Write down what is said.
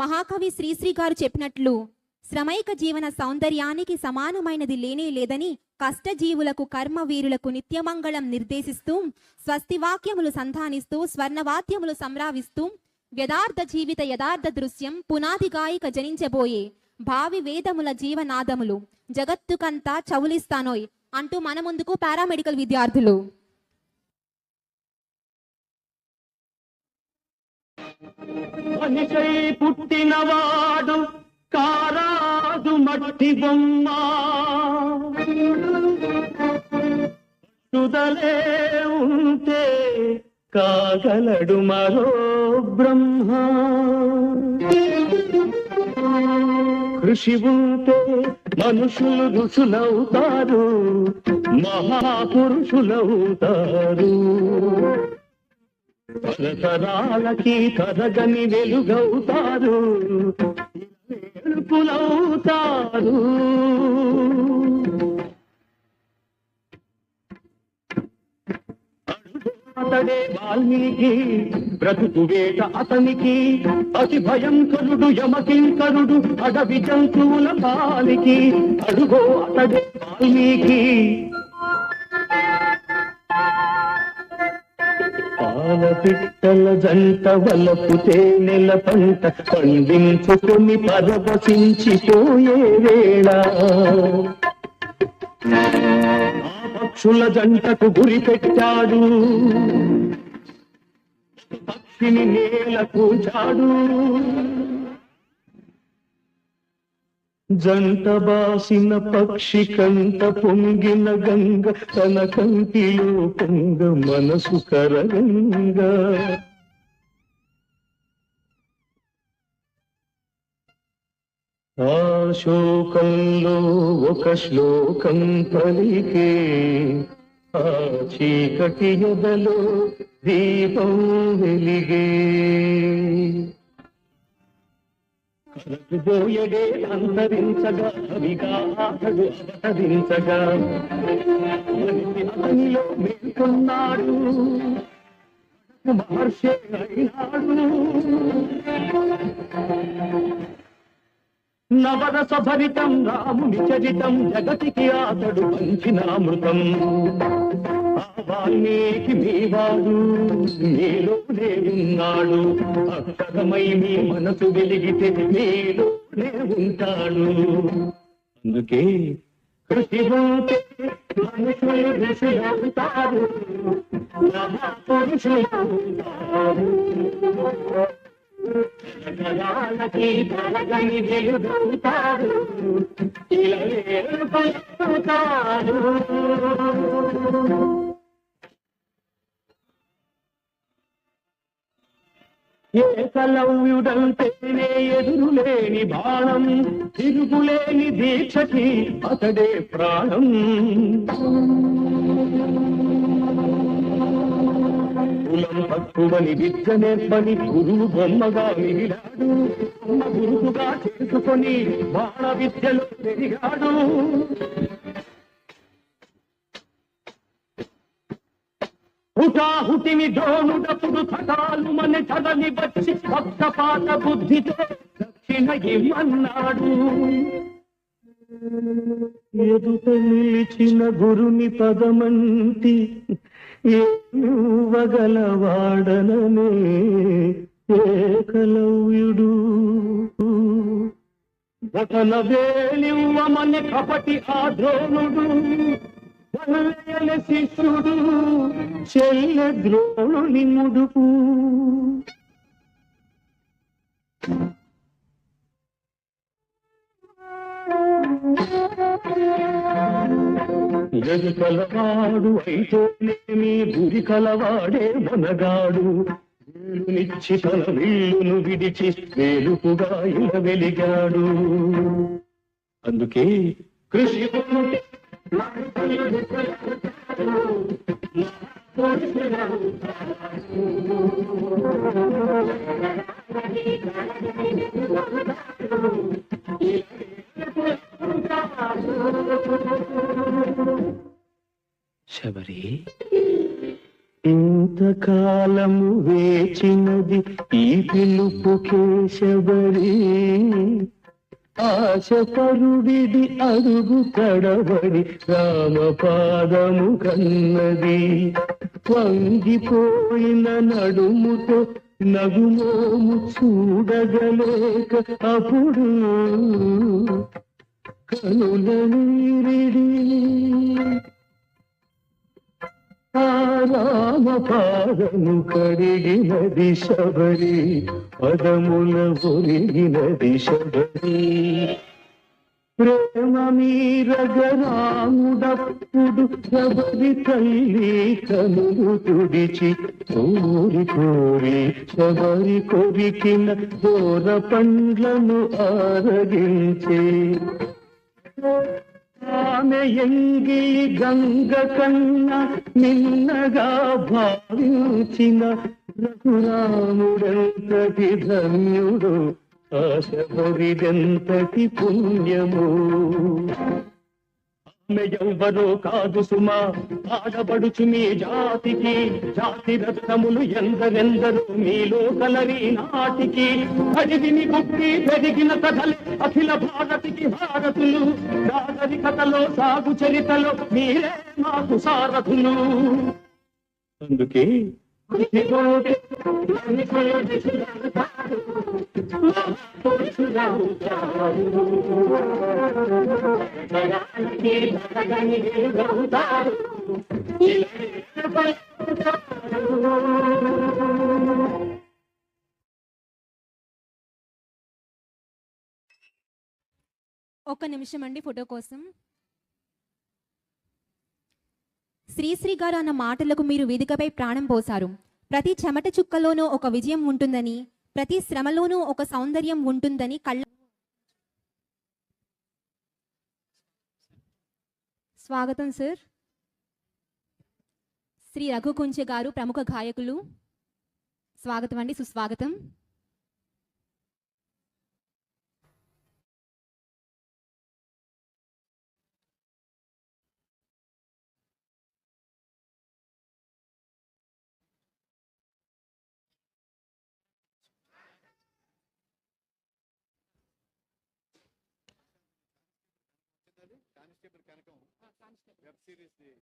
మహాకవి శ్రీశ్రీ గారు చెప్పినట్లు శ్రమైక జీవన సౌందర్యానికి సమానమైనది లేనే లేదని కష్టజీవులకు కర్మవీరులకు నిత్యమంగళం నిర్దేశిస్తూ స్వస్తివాక్యములు సంధానిస్తూ స్వర్ణవాద్యములు సంరావిస్తూ యథార్థ జీవిత యథార్థ దృశ్యం పునాది గాయిక జనించబోయే భావి వేదముల జీవనాదములు జగత్తుకంతా చవులిస్తానోయ్ అంటూ మన ముందుకు పారామెడికల్ విద్యార్థులు. మనిషై పుట్టినవాడు కారాదు మట్టి బొమ్మ సుదలే ఉంటే కాగలడు మరో బ్రహ్మ. కృషి ఉంటే మనుషులు ఋషులవుతారు, మహాపురుషులవుతారు. తరతరాలకి తరగని వెలుగవుతారు, వెలుపులవుతారు. అతడే వాల్మీకి, బ్రతుకు వేట అతనికి, అతి భయంకరుడు యమకింకరుడు అడవి జంతువుల పాలికి. అడుగో అతడే వాల్మీకి. పాలపిట్టల జంట వలపు తేనెల పంట పండించుకొని పరవశించిపోయే వేళ ఆ పక్షుల జంటకు గురి పెట్టాడు, పక్షిని నేల కూచాడు. జంట బాసిన పక్షి కంట పొంగిన గంగ తన కంటిలో పొంగ మనసు కరగంగ. ఆ శోకంలో ఒక శ్లోకం పలికే, ఆ చీకటి ఎదలో దీపం వెలిగే. కరకుబోయడే అంతరించగా కవిగా అతడు అవతరించగా మనిషి అతనిలో మేల్కొన్నాడు, మహర్షి అయినాడు. నవరస భరితం రాముని చరితం జగతికి అతడు పంచిన అమృతం. ఆ వాల్మీకి మీవాడు మీలోనే ఉన్నాడు, అక్షరమై మీ మనసు వెలిగితే మీలోనే ఉంటాడు. అందుకే కృషి ఉంటే మనుషులు ఋషులవుతారు, మహాపురుషులవుతారు. జగాలకి తరగని వెలుగవుతారు, ఇలవేలుపలుతారు. ఏకలవ్యుడంటేనే ఎదురులేని బాణం, తిరుగులేని దీక్షకి అతడే ప్రాణం. కులం తక్కువని విద్య నేర్పని గురువు బొమ్మగా మిగిలాడు, గురువుగా చేసుకొని బాణ విద్యలో పెరిగాడు. హుటాహుటిని ద్రోణుడప్పుడు కటాలు మన చదని వచ్చి పక్షపాత బుద్ధితో దక్షిణ ఇమ్మన్నాడు. ఎదుట నిలిచిన గురుని పదమంటి ఏవగలవాడననే ఏకలవ్యుడు. బటన వేలివ్వమని కపటి ఆ ద్రోణుడు, వనలేల శిష్యుడు చెల్ల ద్రోణుని ముడుపు. ఎదు కలవాడు అయితేనేమి గురి కలవాడే మనగాడు. వేలునిచ్చి తన వీలును విడిచి వేలుపుగా ఇలా వెలిగాడు. అందుకే కృషి శబరి, ఇంతకాలం కాలము వేచినది ఈ పిలుపుకే శబరి. ఆశపరుడిది అడుగు తడబడి రామపాదము కన్నది. వంగిపోయిన నడుముతో నగుమోము చూడగలేక అప్పుడు కనుల నీరిడి ఆ రామపాదము కడిగినది శబరి, పదముల ఒరిగినది శబరి. ప్రేమ మీరగరాముడప్పుడు శబరి తల్లి కనులు తుడిచి కోరి కోరి శబరి కొరికిన దూర పండ్లను ఆరగించే. ఆమె ఎంగిలి గంగ కన్నా నిన్నగా భావించిన రఘురాముడెంతటి ధన్యుడు, ఆ శబరిదెంతటి పుణ్యము. ఆమె ఎవ్వరో కాదు సుమా, ఆడబడుచు మీ జాతికి. జాతి రత్నములు ఎందరెందరో మీలో కలరి నాటికి. అడివిని పుట్టి పెరిగిన కథలు అఖిల భారతికి భారతులు. నాగరికతలో సాగు చరితలో మీరే మాకు సారథులు. అందుకే ఒక్క నిమిషం అండి ఫోటో కోసం. శ్రీశ్రీ గారు అన్న మాటలకు మీరు వేదికపై ప్రాణం పోశారు. ప్రతి చెమట చుక్కలోనూ ఒక విజయం ఉంటుందని, ప్రతి శ్రమలోనూ ఒక సౌందర్యం ఉంటుందని కళ్ళ. స్వాగతం సార్. శ్రీ రఘుకుంచె గారు ప్రముఖ గాయకులు. స్వాగతం అండి, సుస్వాగతం. కానిస్టేబుల్ కనకం వెబ్ సిరీస్